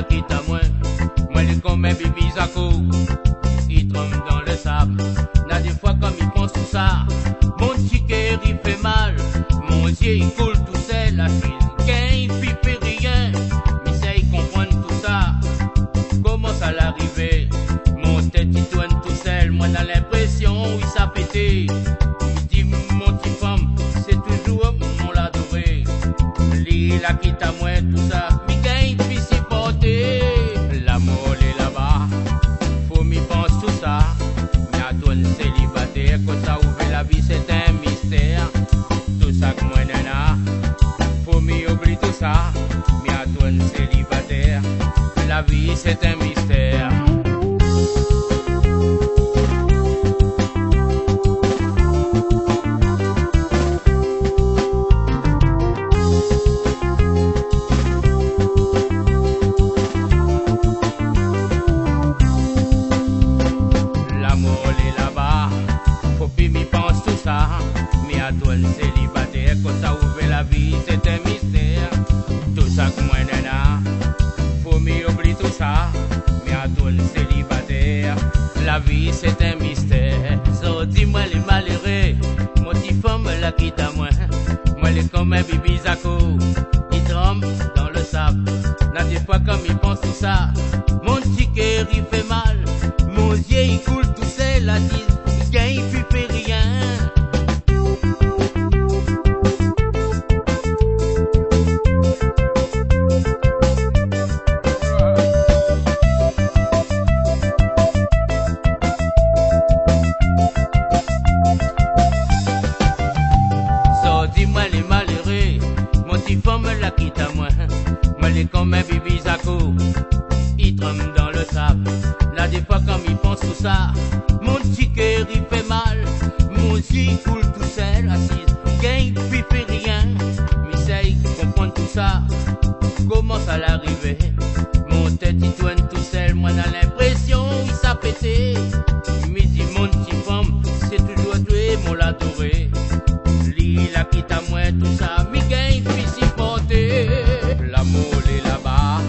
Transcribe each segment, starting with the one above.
Quitte à moi les comme un bébé Zako, il trempe dans le sable. N'a des fois comme il pense tout ça, mon petit cœur il fait mal, mon yeux il coule tout seul, la fille il fait rien, mais ça il comprend tout ça, comment ça l'arriver, mon tête il tourne tout seul, moi j'ai l'impression il s'est pété, il dit mon petit femme, c'est toujours mon l'adoré, lui la quitte à moi tout ça, mais il puis supporter. L'amour est là-bas, faut m'y penser tout ça. Mais à toi le célibataire, quand ça ouvre la vie c'est un mystère. Tout ça que moi nana, faut m'y oublier tout ça. Mais à toi le célibataire, la vie c'est un mystère. Mais à toi le célibataire, quand ça ouvre la vie, c'est un mystère. Tout ça que moi nana, faut m'y oublier tout ça. Mais à toi le célibataire, la vie c'est un mystère. So dis-moi les malheureux, mon petit femme la quitte à moi. Moi les comme un bébé Zako, il trempe dans le sable. N'a des fois comme il pense tout ça, mon petit cœur il fait mal. Mon yeux il coule tout seul, la tise, il fait rien. Dis-moi les malheureux, mon petit femme la quitte à moi. Moi les comme un bébé Zako, il trempe dans le sable. Là des fois comme il pense tout ça, mon petit cœur il fait mal. Mon yeux coule tout seul, assise, il fait rien. Mais ça il comprend tout ça, comment ça l'arriver. Mon tête il tourne tout seul, moi j'ai l'impression il s'est pété. Il me dit mon petit femme, c'est toujours toi mon l'adoré. La quitte à moi tout ça, mais il puis supporter. L'amour est là-bas,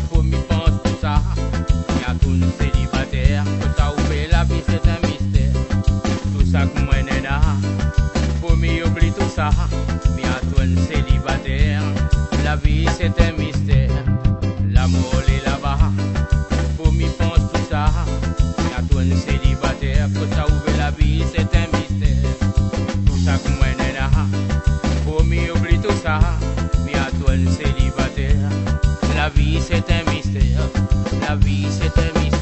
faut m'y penser tout ça. Y'a tout le célibataire, tout ça ouvre la vie c'est un mystère. Tout ça que moi nana, faut m'y oublier tout ça. Mais à toi le célibataire, la vie c'est un mystère. L'amour est là-bas, faut m'y penser tout ça. Y'a tout le célibataire, tout ça ouvre la vie c'est un mystère. Tout ça que moi faut m'y oublier tout ça, mais à toi le célibataire, la vie c'est un mystère, la vie c'est un mystère.